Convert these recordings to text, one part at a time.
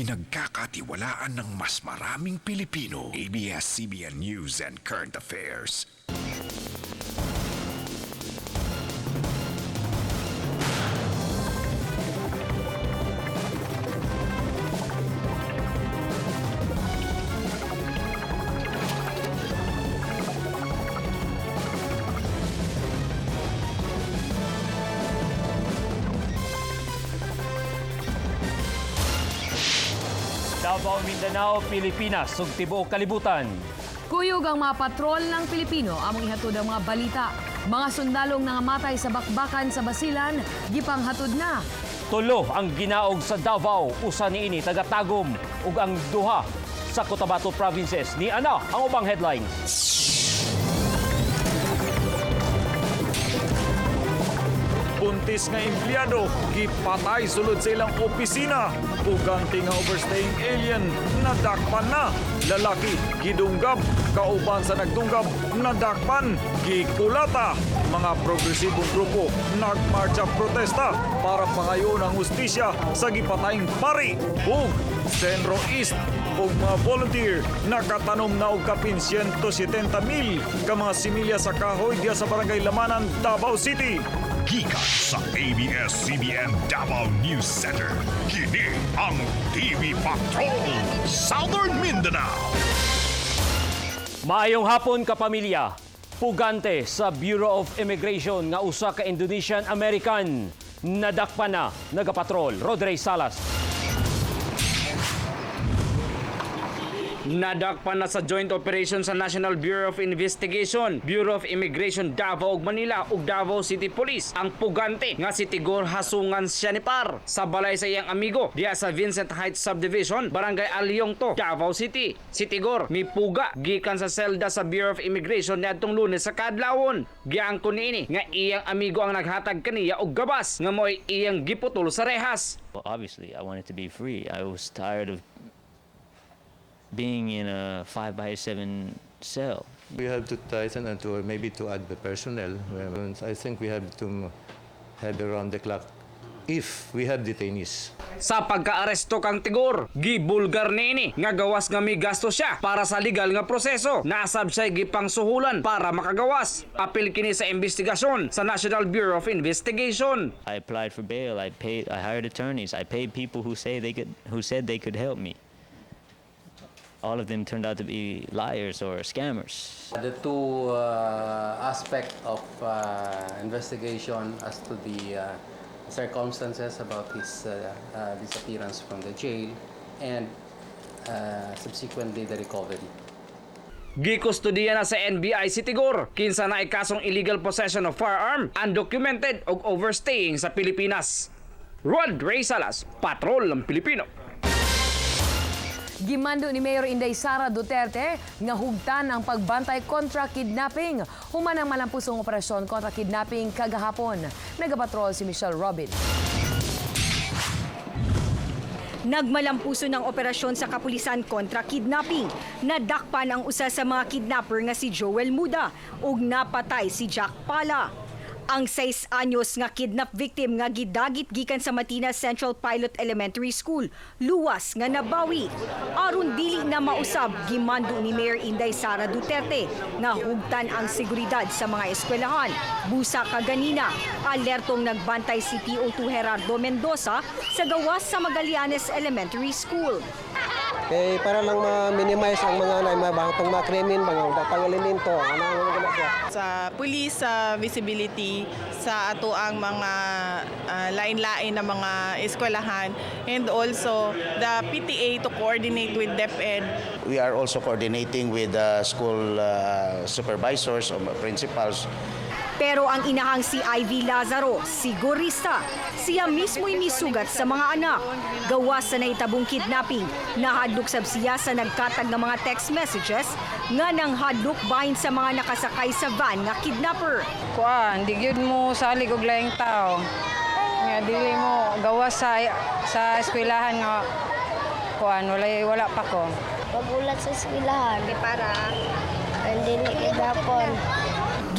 pinagkakatiwalaan ng mas maraming Pilipino. ABS-CBN News and Current Affairs. Davao, Mindanao, Pilipinas, ug tibuok kalibutan. Kuyog ang mga patrol ng Pilipino among ihatod ang mga balita. Mga sundalong nangamatay sa bakbakan sa Basilan, gipanghatod na. Tulo ang ginaog sa Davao, usa niini taga-Tagum ug ang duha sa Cotabato provinces. Ni ana ang ubang headlines. Buntis nga empleyado, gipatay sulod sa ilang opisina. Uganti nga overstaying alien, nadakpan na. Lalaki, gidunggab. Kauban sa nagdunggab, nadakpan. Gikulata. Mga progresibong grupo, nagmarcha protesta para pangayon ang hustisya sa gipatayng pari. Ug Centro East, ug mga volunteer, nakatanom na og kapin 170,000 ka mga similya sa kahoy diya sa Barangay Lamanan, Davao City. Gikan sa ABS-CBN Davao News Center. Kini ang TV Patrol Southern Mindanao. Maayong hapon kapamilya. Pugante sa Bureau of Immigration nga usa ka Indonesian-American nadakpan na nagapatrol. Rodrey Salas. Nadakpan na sa joint operation sa National Bureau of Investigation, Bureau of Immigration Davao ug Manila ug Davao City Police ang pugante nga si Tigor Hasungan Sianipar sa balay sa iyang amigo diya sa Vincent Heights Subdivision, Barangay Alyongto, Davao City. Si Tigor mipuga gikan sa selda sa Bureau of Immigration niadtong Lunes sa kadlawon. Giangkon niini nga iyang amigo ang naghatag kaniya og gabas nga mo'y iyang giputol sa rehas. Well, obviously, I wanted to be free. I was tired of being in a 5x7 cell. We have to tighten and to maybe to add the personnel. I think we have to have around the clock if we have detainees. Sa pagkaaresto kang Tigor, gibulgar niini nga gawas nga may gasto siya para sa legal nga proseso. Nasab siya gipangsuhulan para makagawas. Apil kini sa investigasyon sa National Bureau of Investigation. I applied for bail. I hired attorneys. I paid people who said they could help me. All of them turned out to be liars or scammers. The two aspect of investigation as to the circumstances about his disappearance from the jail and subsequently the recovery. Gikustudiya na sa NBI si Tigor kinsa na ikasong illegal possession of firearm, undocumented ug overstaying sa Pilipinas. Rod Ray Salas, Patrol ng Pilipino. Gimando ni Mayor Inday Sara Duterte nga hugtan ang pagbantay kontra kidnapping. Human ang malampusong operasyon kontra kidnapping kagahapon. Nagapatrol si Michelle Robin. Nagmalampuso ng operasyon sa kapulisan kontra kidnapping. Nadakpan ang usa sa mga kidnapper nga si Joel Muda ug napatay si Jack Pala. Ang 6 anyos nga kidnap victim nga gidagit gikan sa Matinas Central Pilot Elementary School, luwas nga nabawi. Aron dili na mausab, gimando ni Mayor Inday Sara Duterte nga hugtan ang seguridad sa mga eskwelahan. Busa kaganina, alertong nagbantay si PO2 Gerardo Mendoza sa gawas sa Magallanes Elementary School. Para lang ma-minimize ang mga bangtong mga krimen, mga pang-elemento. Sa pulis, sa visibility, sa ato ang mga lain-lain na mga eskwelahan, and also the PTA to coordinate with DepEd. We are also coordinating with school supervisors or principals. Pero ang inahang si Ivy Lazaro, sigurista, siya mismo'y misugat sa mga anak. Gawas sa naitabong kidnapping, nahadlok sab siya sa nagkatag ng mga text messages nga nang hadlok bahin sa mga nakasakay sa van nga kidnapper. Kuan, di gyud mo salig og laing tao. Nga dili mo gawas sa eskwelahan nga kuan wala pa ko. Pagulat sa eskwelahan para dili gidapon.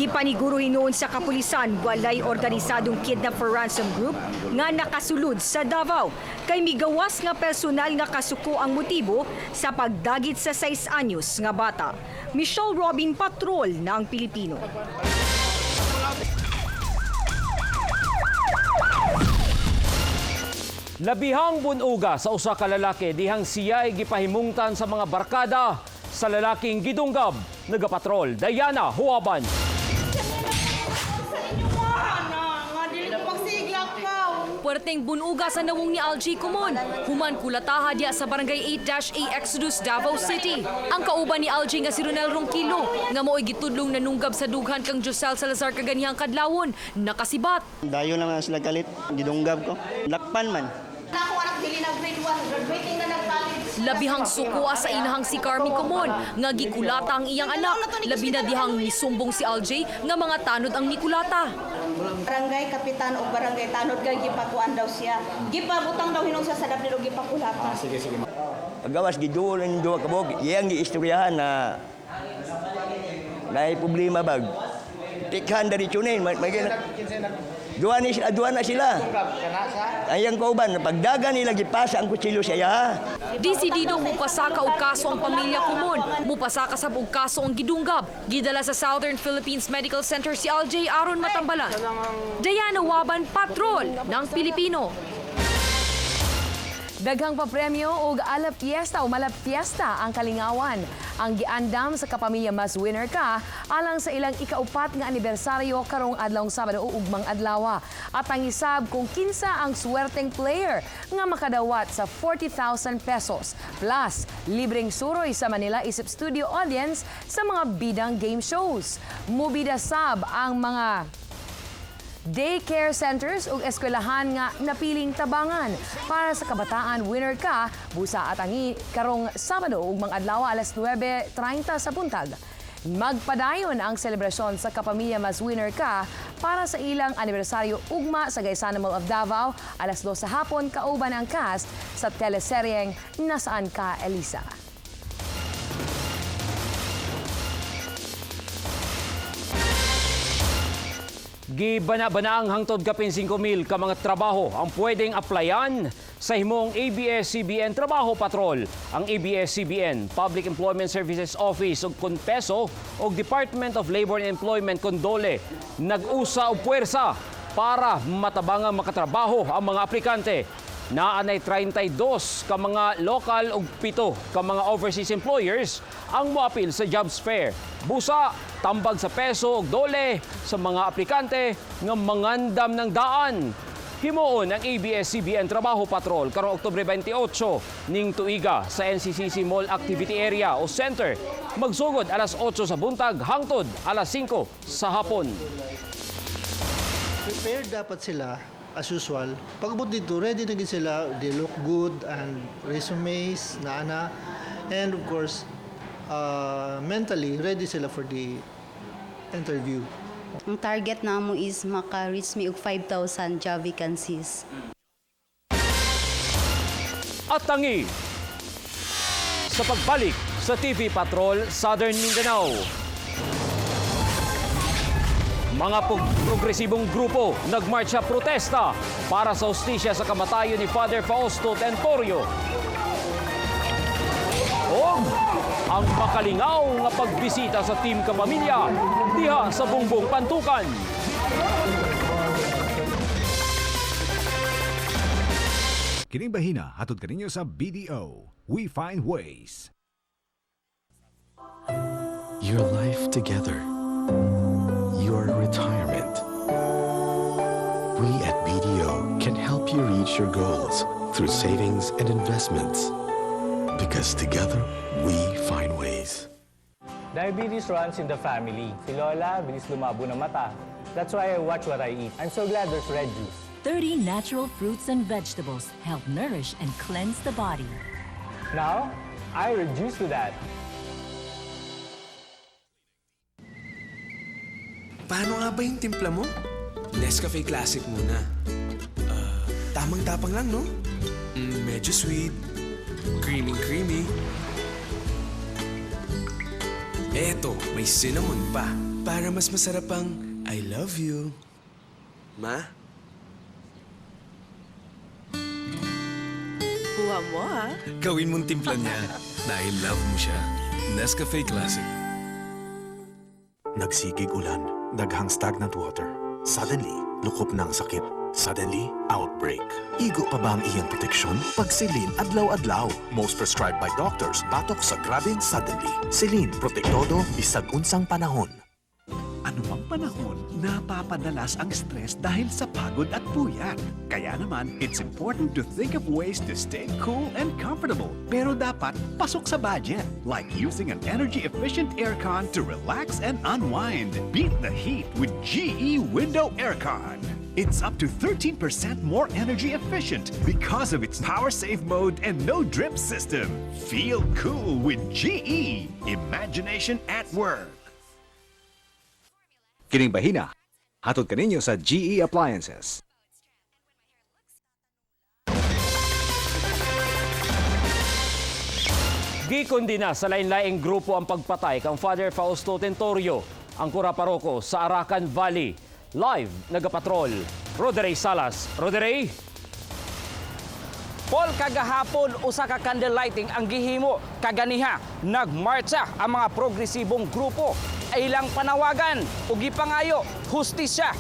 Gipaniguruhin noon sa kapulisan walay organisadong kidnap for ransom group nga nakasulod sa Davao kay migawas nga personal nga kasuko ang motibo sa pagdagit sa 6 anyos nga bata. Michelle Robin, Patrol ng Pilipino. Labihang bunuga sa usa ka lalaki dihang siya ay gipahimungtan sa mga barkada sa lalaking gidunggab. Nagapatrol, Diana Huaban. Puwerteng bunuga sa nawong ni Algie Kumon. Human kulataha diya sa barangay 8-A Exodus, Davao City. Ang kauban ni Algie nga si Ronel Ronquillo nga mo'y gitudlong nanunggab sa dughan kang Josel Salazar kaganihang kadlawon. Nakasibat. Dayo naman sila kalit, gidunggab ko. Lakpan man. Ako anak dili na grade 1, graduating na nag-college. Labihang sukuha sa inahang si Carmi Kumon nga gikulata ang iyang anak. Labi na dihang misumbong si Algie nga mga tanod ang mikulata. Barangay kapitan o barangay tanod kay gipakuan daw siya. Gipabutang daw hinung siya sa dapli og gipakulata. Sige. Paggawas giduol duha kabog, iyang giistoryahan na problema bag. Tikhan dari tunin, Duwa na sila. Ayang kauban, pagdagan nila gipasa ang kutsilyo siya. Desidido mupasaka og kaso ang pamilya Kumon. Mupasaka sa og kaso ang gidunggab. Gidala sa Southern Philippines Medical Center si Algie aron matambalan. Diana Huaban, Patrol ng Pilipino. Daghang papremyo og alap fiesta o malap fiesta ang kalingawan. Ang giandam sa Kapamilya Mas Winner Ka alang sa ilang ikaupat nga anibersaryo karong adlawng Sabado o ugmang adlaw. At ang isab kung kinsa ang swerteng player nga makadawat sa 40,000 pesos plus libreng suroy sa Manila Isip Studio audience sa mga bidang game shows. Mubida sab ang mga daycare centers ug eskwelahan nga napiling tabangan para sa kabataan Winner Ka busa at angi karong Sabado ug mga adlaw alas 9:30 sa buntag. Magpadayon ang selebrasyon sa Kapamilya Mas Winner Ka para sa ilang anibersaryo ugma sa Gaysana Mall of Davao alas 2 sa hapon kauban ang cast sa teleseryeng Nasaan Ka, Elisa. Gibana-bana ang hangtod kapin 5,000 ka mga trabaho ang pwedeng applyan sa himong ABS-CBN Trabaho Patrol. Ang ABS-CBN Public Employment Services Office ug Conpeso ug Department of Labor and Employment Condole nag-usa og puwersa para matabangang makatrabaho ang mga aplikante. Naanay 32 ka mga local ug 7 ka mga overseas employers ang moapil sa jobs fair. Busa, tambag sa peso ug dole sa mga aplikante nga mangandam ng daan. Himuon ang ABS-CBN Trabaho Patrol karong Oktubre 28 ning tuiga sa NCCC Mall Activity Area o Center. Magsugod alas 8 sa buntag hangtod alas 5 sa hapon. Prepared dapat sila as usual. Pag-abot dito, ready na sila. They look good and resumes na ana. And of course, mentally ready sila for the interview. Ang target namo is maka-reach me og 5,000 job vacancies. At tangi sa pagbalik sa TV Patrol Southern Mindanao. Mga progresibong grupo nagmarcha protesta para sa hustisya sa kamatayon ni Father Fausto Tentorio. O ang makalingaw nga pagbisita sa Team Kapamilya diha sa Bungbong Pantukan. Kining bahina hatod kaninyo sa BDO. We find ways. Your life together. Your retirement. We at BDO can help you reach your goals through savings and investments. Because together, we find ways. Diabetes runs in the family. Si Lola, bilis lumabo ng mata. That's why I watch what I eat. I'm so glad there's red juice. 30 natural fruits and vegetables help nourish and cleanse the body. Now, I reduce to that. Paano nga ba yung timpla mo? Nescafe Classic muna. Tamang-tapang lang, no? Medyo sweet. Creamy. Eto, may cinnamon pa. Para mas masarap ang I love you. Ma? Buha mo, ha? Gawin mong timpla niya dahil love mo siya. Nescafe Classic. Nagsigig ulan, daghang stagnant water. Suddenly, lukup ng sakit. Suddenly, outbreak. Igo pa ba ang iyang proteksyon? Pagsilin adlaw-adlaw. Most prescribed by doctors, batok sa grabing suddenly. Silin, protektodo, bisag unsang panahon. Anumang panahon, napapadalas ang stress dahil sa pagod at puyat. Kaya naman, it's important to think of ways to stay cool and comfortable. Pero dapat pasok sa budget, like using an energy-efficient aircon to relax and unwind. Beat the heat with GE Window Aircon. It's up to 13% more energy efficient because of its power save mode and no drip system. Feel cool with GE. Imagination at work. Kining bahina, hatod kaninyo sa GE Appliances. Gikundina sa lain-laing grupo ang pagpatay kang Father Fausto Tentorio, ang kura paroko sa Arakan Valley. Live, nagapatrol, Roderey Salas. Roderey? Paul, kagahapon usa ka candle lighting ang gihimo. Kaganiha, nagmarcha ang mga progresibong grupo. Ay ilang panawagan ug gipangayo hustisya.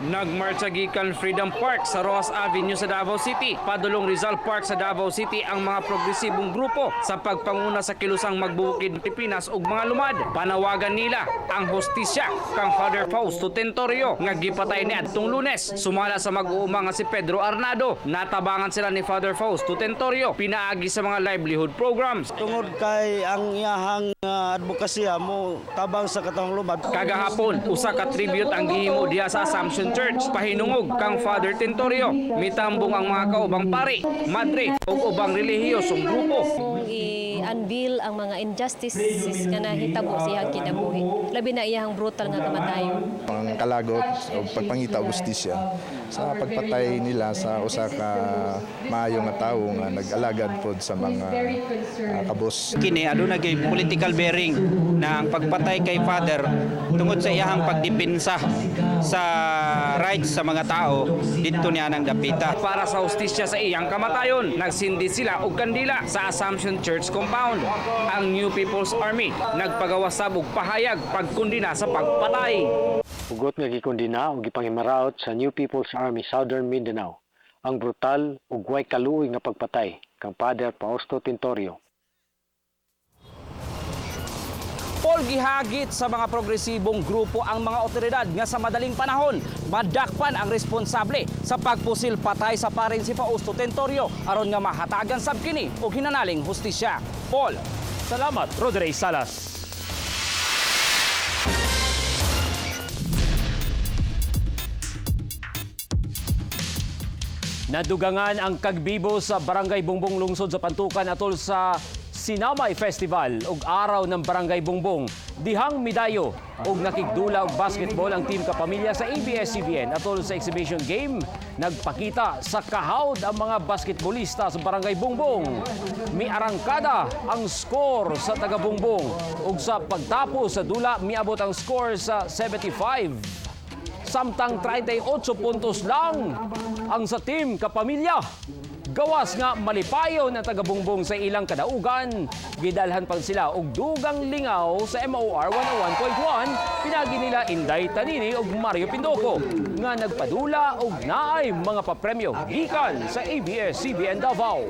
Nagmarcha gikan Freedom Park sa Rojas Avenue sa Davao City. Padulong Rizal Park sa Davao City ang mga progresibong grupo sa pagpanguna sa kilusang magbukid ng Pilipinas ug mga lumad. Panawagan nila ang hustisya kang Father Fausto Tentorio nga gipatay niadtong Lunes. Sumala sa mag-uuma nga si Pedro Arnado. Natabangan sila ni Father Fausto Tentorio pinaagi sa mga livelihood programs. Tungod kay ang iyahang advokasya mo tabang sa katong lumad. Kagahapon usa ka tribute ang gihimo diha sa Assumption Church, pahinungog kang Father Tentorio. Mitambong ang mga kaubang pari, madre o ubang relihiyosong grupo. I-unveil ang mga injustices nga nahitabo sa iyang kinabuhi. Labi na iyang brutal nga kamatayon. Ang kalagot o pagpangita justisya sa pagpatay nila sa usa ka maayo nga tawo nga nag-alagad pod sa mga kabus. Kini aduna kay political bearing na ang pagpatay kay Father tungod sa iyang pagdepensa sa rights sa mga tao dito niya nang dapita. Para sa hustisya sa iyang kamatayon, nagsindi sila og kandila sa Assumption Church compound. Ang New People's Army nagpagawasab og pahayag pagkundina sa pagpatay. Ugot nga gikundina og gipangimaraot sa New People's Army Southern Mindanao ang brutal ug way kaluoy nga pagpatay kang Father Fausto Tentorio. Paul, gihagit sa mga progresibong grupo ang mga otoridad nga sa madaling panahon madakpan ang responsable sa pagpusil patay sa paring si Fausto Tentorio aron nga mahatagan sab kini og hinanaling hustisya. Paul, salamat, Roderey Salas. Nadugangan ang kagbibo sa Barangay Bongbong lungsod sa Pantukan atol sa Sinamay Festival ug araw ng Barangay Bongbong. Dihang midayo ug nakigdula og basketball ang team kapamilya sa ABS-CBN atol sa exhibition game. Nagpakita sa kahawd ang mga basketballista sa Barangay Bongbong. Miarangkada ang score sa taga Bongbong ug sa pagtapos sa dula miabot ang score sa 75. Samtang 38 puntos lang ang sa team kapamilya. Gawas nga malipayon ang taga-Bongbong sa ilang kadaugan. Gidalhan pa sila og dugang lingaw sa MOR 101.1 pinagi nila Inday Tanini ug Mario Pindoco nga nagpadula og naay mga papremyo gikan sa ABS-CBN Davao.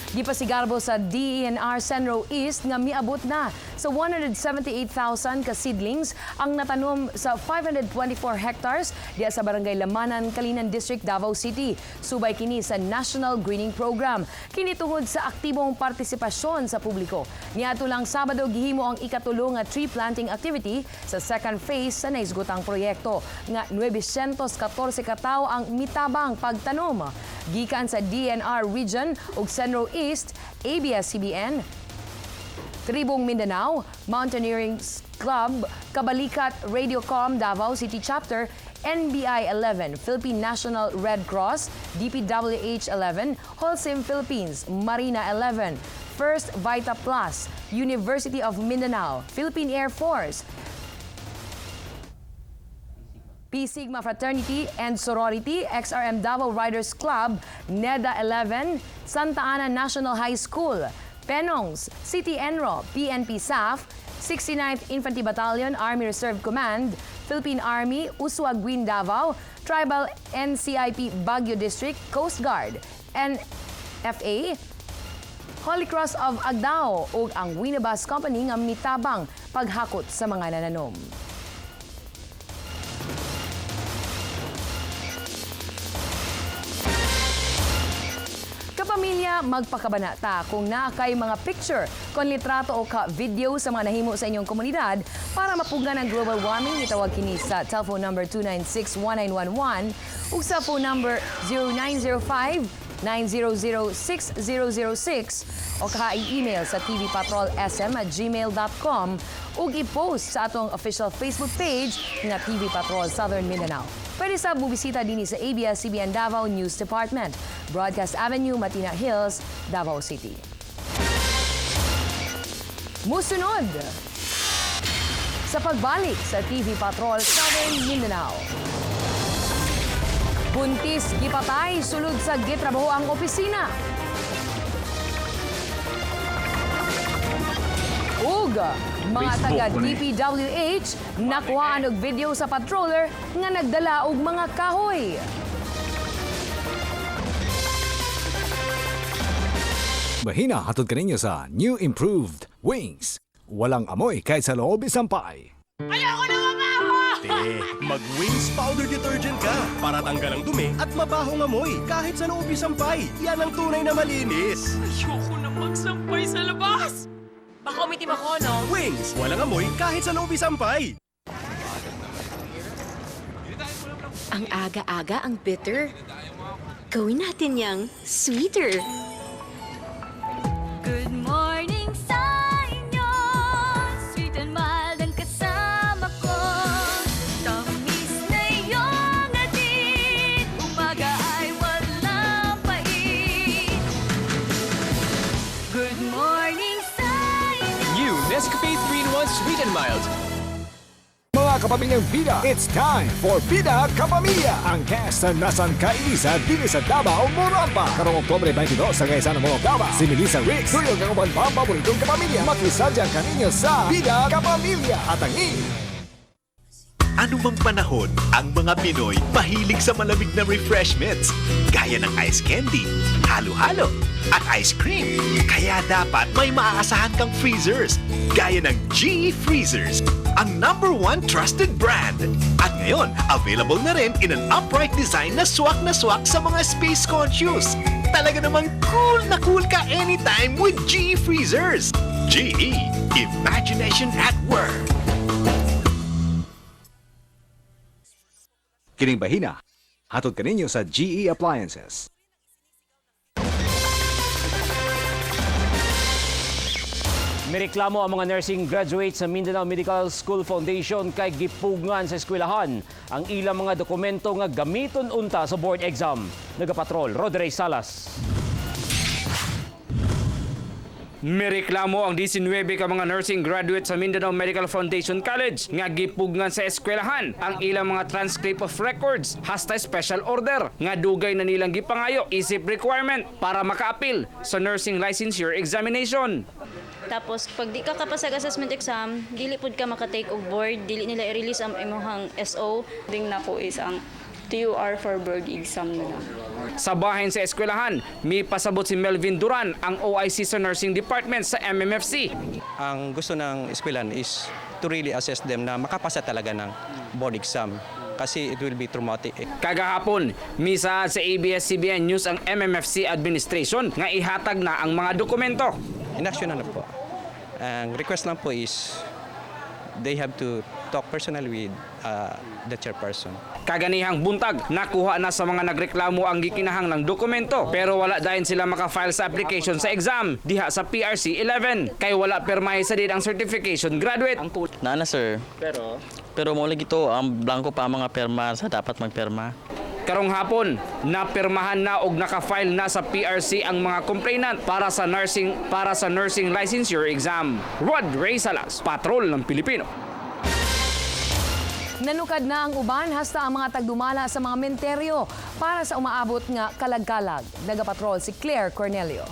Gipasigarbo sa DENR Senro East nga miabot na sa 178,000 ka seedlings ang natanom sa 524 hectares diya sa Barangay Lamanan, Kalinan District, Davao City. Subay kini sa National Greening Program. Kini tungod sa aktibong partisipasyon sa publiko. Niadto lang Sabado gihimo ang ikatulong nga tree planting activity sa second phase sa naisgotang proyekto nga 914 ka tawo ang mitabang pagtanom. Gikan sa DENR Region ug Senro East, ABS-CBN, Tribong Mindanao, Mountaineering Club, Kabalikat Radiocom Davao City Chapter, NBI 11, Philippine National Red Cross, DPWH 11, Holcim Philippines, Marina 11, First Vita Plus, University of Mindanao, Philippine Air Force, Pi Sigma Fraternity and Sorority, XRM Davao Riders Club, NEDA 11, Santa Ana National High School, Penongs, City Enro, PNP SAF, 69th Infantry Battalion, Army Reserve Command, Philippine Army, Usuaguin Davao, Tribal NCIP Baguio District, Coast Guard, NFA, Holy Cross of Agdao ug ang Winabas Company nga mitabang paghakot sa mga nananom. Kapamilya, magpakabanata kung na kay mga picture, kon litrato o ka-video sa mga nahimo sa inyong komunidad para mapugnan ang global warming. Itawag kini sa telephone number 296-1911 ug sa phone number 0905-900-6006 o i-email sa tvpatrolsm@gmail.com ug i-post sa atong official Facebook page nga TV Patrol Southern Mindanao. Pwede sa bubisita din sa ABS-CBN Davao News Department, Broadcast Avenue, Matina Hills, Davao City. Musunod sa pagbalik sa TV Patrol Southern Mindanao. Buntis gipatay sulod sa gitrabaho ang opisina. Ug mga taga DPWH nakuhaan og video sa patroller nga nagdala og mga kahoy. Bahina hatod kaninyo sa new improved Wings. Walang amoy kahit sa loob isampay. Ayoko na mabaho! Mag-Wings Powder Detergent ka para tanggal ang dumi at mabahong amoy kahit sa loob isampay. Yan ang tunay na malinis. Ayoko na magsampay sa labas! Baka umitim ako, no? Wings! Walang amoy kahit sa loob isampay. Ang aga-aga ang bitter. Gawin natin yang sweeter. Good morning sa inyo. Sweet and mild ang kasama ko. Tamis na iyong atin. Umaga ay walang pait. Good morning sa New Nescafe 3-in-1 Sweet and Mild. Mga kapamilyang bida, it's time for Bida Kapamilya! Ang cast na nasan kaisa dili sa Davao, Morampa. Karong Oktubre 22 sa Gaisa ng Morampa. Si Melissa Ricks, tuyog ang uban pa ang paboritong kapamilya. Makisadya kaninyo sa Bida Kapamilya. At ang Anumang panahon, ang mga Pinoy mahilig sa malamig na refreshments gaya ng ice candy, halo-halo, at ice cream. Kaya dapat may maaasahan kang freezers gaya ng GE Freezers, ang #1 trusted brand. At ngayon, available na rin in an upright design na swak sa mga space conscious. Talaga namang cool na cool ka anytime with GE Freezers. GE, imagination at work. Kining bahina, hatod kaninyo sa GE Appliances. Mireklamo ang mga nursing graduates sa Mindanao Medical School Foundation kay gipugngan sa eskwelahan ang ilang mga dokumento nga gamiton unta sa board exam. Nagapatrol, Rodrey Salas. Mireklamo ang 19 ka mga nursing graduate sa Mindanao Medical Foundation College nga gipugngan sa eskwelahan ang ilang mga transcript of records hasta special order nga dugay na nilang gipangayo isip requirement para maka-appeal sa nursing licensure examination. Tapos pag di ka kapasag assessment exam, dili pud ka maka-take og board, dili nila i-release ang imong SO. Ding na po is ang TUR for board exam na lang. Sa bahin sa eskwelahan, may pasabot si Melvin Duran, ang OIC sa Nursing Department sa MMFC. Ang gusto ng eskwelahan is to really assess them na makapasa talaga ng board exam kasi it will be traumatic. Kagahapon, misa sa ABS-CBN News ang MMFC Administration nga ihatag na ang mga dokumento. Inaksyon na po. Ang request lang po is they have to talk personally with the chairperson. Kaganihang buntag, nakuha na sa mga nagreklamo ang gikinahang ng dokumento pero wala dahin sila makafile sa application sa exam diha sa PRC 11 kay wala permahe sa din ang certification graduate. Nana sir. Pero mo lagi ito, ang blanco pa ang mga perma sa dapat magperma. Karong hapon, napirmahan na og nakafile na sa PRC ang mga complainant para sa nursing licensure exam. Rod Ray Salas, Patrol ng Pilipino. Nanukad na ang uban hasta ang mga tagdumala sa mga menteryo para sa umaabot nga kalag-kalag. Nagapatrol si Claire Cornelio.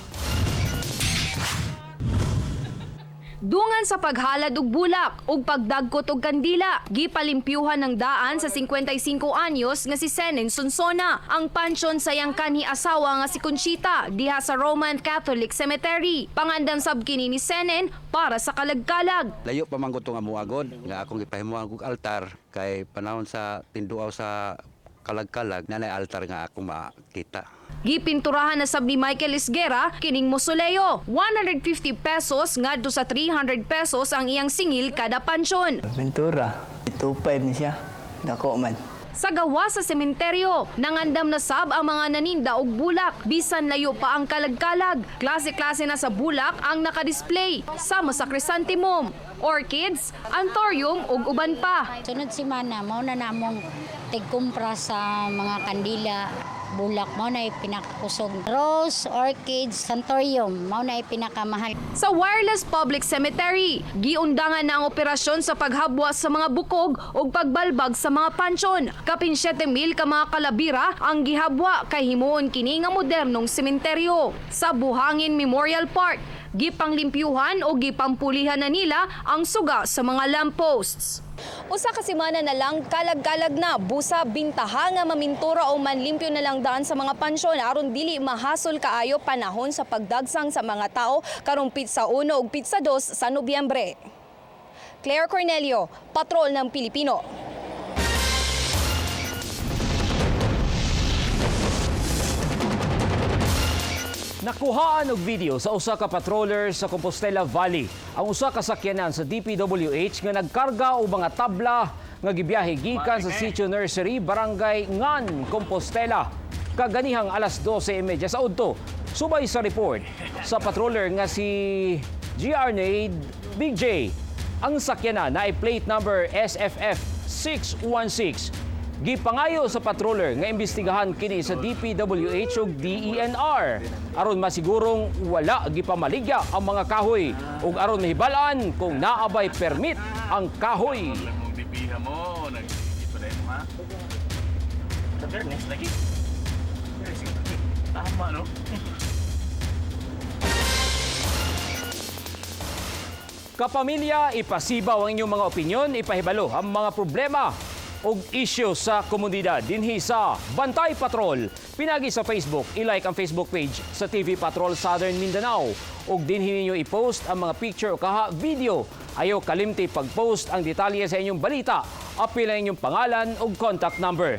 Dungan sa paghalad og bulak ug pagdagkot og kandila, gipalimpyuhan ng daan sa 55 anyos nga si Senen Sonsona ang pansyon sa iyang kanhi asawa nga si Conchita diha sa Roman Catholic Cemetery. Pangandam sab kini ni Senen para sa kalag-kalag. Layo pa man ko tong amuagon nga akong gipahimuan og altar kay panahon sa tinduaw sa kalag-kalag nanay altar nga akong makita. Gipinturahan na sab ni Michael Isguera kining mausoleo. 150 pesos ngadto sa 300 pesos ang iyang singil kada pansyon. Pintura, 2.5 ni siya. Dako man. Sa gawa sa sementeryo, nangandam na sab ang mga naninda og bulak. Bisan layo pa ang kalag-kalag. Klase-klase na sa bulak ang nakadisplay. Sama sa chrysanthemum, orchids, anthurium ug uban pa. Sunod semana, mao na namong tigkumpra sa mga kandila. Bulak, mao na pinakakusog. Rose, orchids, santorium, mao na pinakamahal. Sa Wireless Public Cemetery, giundangan na ang operasyon sa paghabwa sa mga bukog o pagbalbag sa mga pansyon. Kapin 7,000 ka mga kalabira ang gihabwa kay himuon kini nga modernong sementeryo. Sa Buhangin Memorial Park, gipanglimpyuhan o gipampulihan na nila ang suga sa mga lampposts. Usa ka semana na lang kalag-kalag na busa bintaha nga mamintura o manlimpyo na lang daan sa mga pansyon aron dili mahasol kaayo panahon sa pagdagsang sa mga tao karong Pizza 1 ug Pizza 2 sa Nobyembre. Claire Cornelio, Patrol ng Pilipino. Nakuhaan og video sa usa ka patroller sa Compostela Valley. Ang usa ka sakyanan sa DPWH nga nagkarga og mga tabla nga gibiyahe gikan sa Sitio Nursery, Barangay Ngan, Compostela. Kaganihang alas 12:30 sa udto. Subay sa report sa patroller nga si GR Big J. Ang sakyanan na ay plate number SFF 616. Gipangayo sa patroller nga imbestigahan kini sa DPWH ug DENR aron masigurong wala gipamaligya ang mga kahoy ug aron mahibalan kung naabay permit ang kahoy. Kapamilya, ipasibaw ang inyong mga opinyon, ipahibalo ang mga problema og isyu sa komunidad dinhi sa Bantay Patrol. Pinagi sa Facebook, i-like ang Facebook page sa TV Patrol Southern Mindanao ug dinhi ninyo i-post ang mga picture o kaha video. Ayaw kalimti pag-post ang detalye sa inyong balita. Apil ang inyong pangalan ug contact number.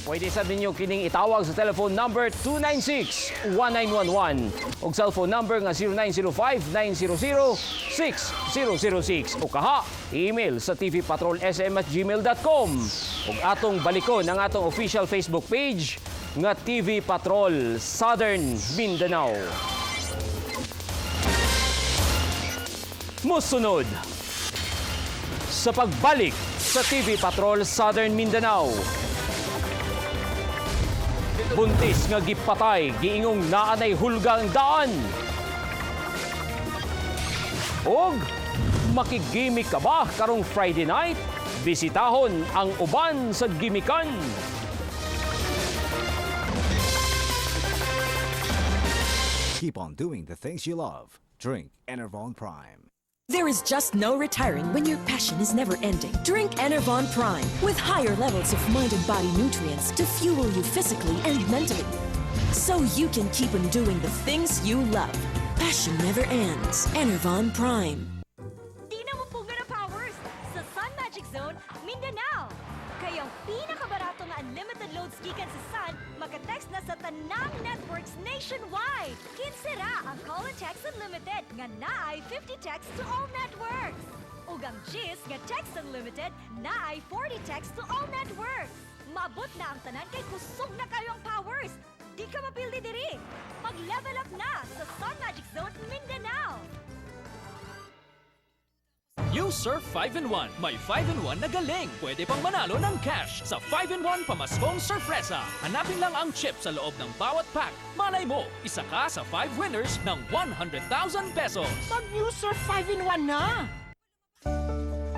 Pwede sa ninyo kining itawag sa telephone number 296-1911 o cellphone number nga 0905-900-6006 o kaha, email sa tvpatrolsm@gmail.com o atong balikon ang atong official Facebook page nga TV Patrol Southern Mindanao. Musunod sa pagbalik sa TV Patrol Southern Mindanao. Buntis nga gipatay, giingong naanay hulgang daan. Og makigimik ka ba karong Friday night? Bisitahon ang uban sa gimikan. Keep on doing the things you love. Drink Enervon Prime. There is just no retiring when your passion is never ending. Drink Enervon Prime with higher levels of mind and body nutrients to fuel you physically and mentally. So you can keep on doing the things you love. Passion never ends. Enervon Prime. Di na mo pugna na powers sa Sun Magic Zone, Mindanao. Kayang pinakabarato nga unlimited loads gikan sa Sun, maka-text na sa tanang net networks nationwide. Kinsira ang call and text unlimited nga naay 50 texts to all networks. Ug ang G's nga text unlimited naay 40 texts to all networks. Maabot na ang tanan kay kusog na kayo ang powers. Di ka mapildi diri. Mag-level up na sa Sun Magic Zone Mindanao. New Surf 5-in-1. May 5-in-1 na galing. Pwede pang manalo ng cash sa 5-in-1 Pamaskong Surpresa. Hanapin lang ang chip sa loob ng bawat pack. Malay mo, isa ka sa 5 winners ng 100,000 pesos. Mag-New Surf 5-in-1 na!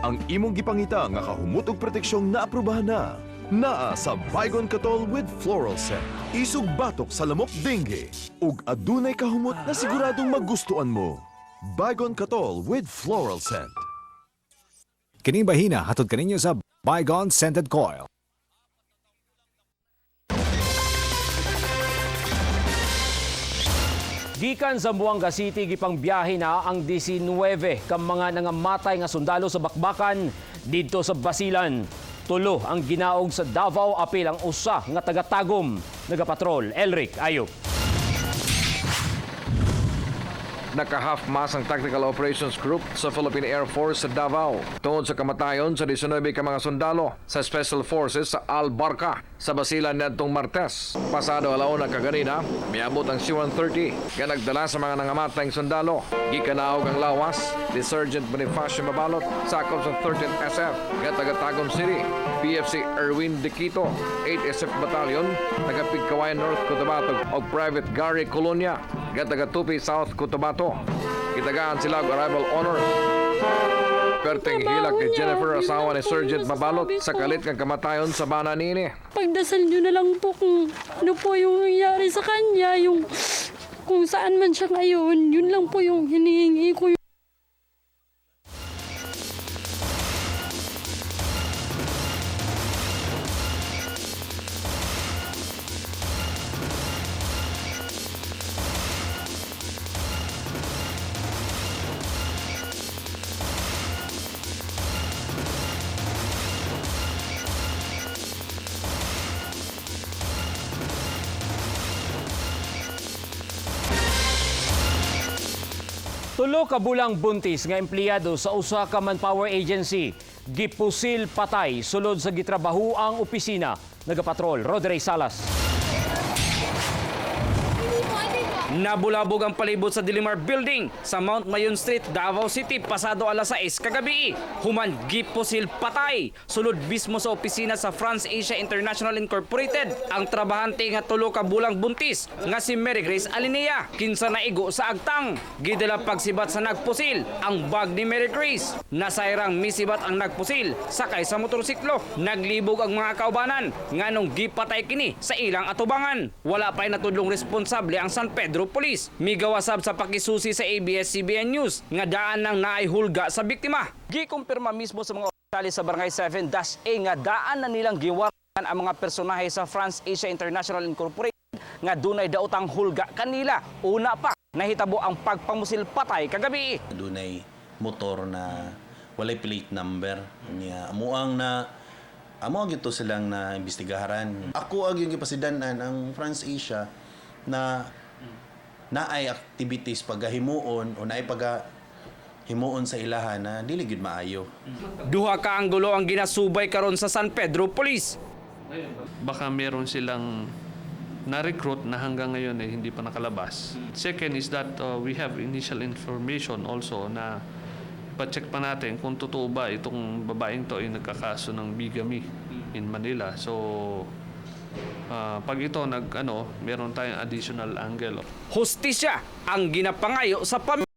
Ang imong gipangita nga kahumot og proteksyong naaprubahan na. Naa sa Baygon Katol with Floral Scent. Isog batok sa lamok dengue. Ug adunay kahumot na siguradong magustuhan mo. Baygon Katol with Floral Scent. Kining bahina hatod kaninyo sa Baygon Scented Coil. Gikan sa Zamboanga City gipang biyahe na ang 19 ka mga nangamatay nga sundalo sa bakbakan didto sa Basilan. Tulo ang ginaog sa Davao apil ang usa nga taga-Tagum. Nagapatrol Elric Ayub. Naka-half-mast ang Tactical Operations Group sa Philippine Air Force sa Davao tungod sa kamatayon sa 19 ka mga sundalo sa Special Forces sa Albarca sa Basilan niadtong Martes. Pasado alauna kaganina, miabot ang C-130 nga nagdala sa mga nangamatayng sundalo. Gikanaog ang lawas ni Sergeant Bonifacio Mabalot sakop sa 13th SF nga taga-Tagum City. PFC Erwin Dequito, 8th SF Battalion, taga-Pigkawayan North Cotabato o Private Gary Colonia, nga taga-Tupi South Cotabato. Kitagaan sila og arrival honor. Perteng hilak ni Jennifer, asawa ni Sergeant Mabalot, sa kalit ng kamatayon sa bana nini. Pagdasal nyo na lang po kung ano po yung nangyari sa kanya, yung kung saan man siya ngayon, yun lang po yung hinihingi ko. Tulo ka bulang buntis nga empleyado sa usa ka manpower agency gipusil patay sulod sa gitrabaho ang opisina. Nagapatrol Rodrey Salas. Nabulabog ang palibot sa Dilimar Building sa Mount Mayon Street, Davao City pasado alas 6 kagabi. Human gipusil patay sulod mismo sa opisina sa France Asia International Incorporated ang trabahante nga tulo ka bulang buntis nga si Mary Grace Alinea kinsa naigo sa agtang. Gidala pagsibat sa nagpusil ang bag ni Mary Grace. Nasayrang misibat ang nagpusil sakay sa motorsiklo. Naglibog ang mga kaubanan nganong gipatay kini sa ilang atubangan. Wala pa'y natudlong responsable ang San Pedro Police. Migawasab sa pakisusi sa ABS-CBN News nga daan nang naihulga sa biktima. Gikumpirma mismo sa mga opisyales sa Barangay 7-A nga daan na nilang giwaran ang mga personahe sa France Asia International Incorporated nga dunay daotang hulga kanila. Una pa, nahitabo ang pagpamusil patay kagabi. Dunay motor na walay plate number niya. Amuang na amo gito silang na imbestigaharan. Ako ag yung gipasidanan ang France Asia na naay activities pagahimuon o naay pagahimuon sa ilahan na dili gyud maayo. Duha ka anggulo ang ginasubay karon sa San Pedro Police. Baka meron silang na-recruit na hanggang ngayon ay hindi pa nakalabas. Second is that we have initial information also na pa-check pa natin kung totoo ba itong babaeng to ay nagkakaso ng bigamy in Manila. So pag ito meron tayong additional angle. Hustisya ang ginapangayo sa pamilya.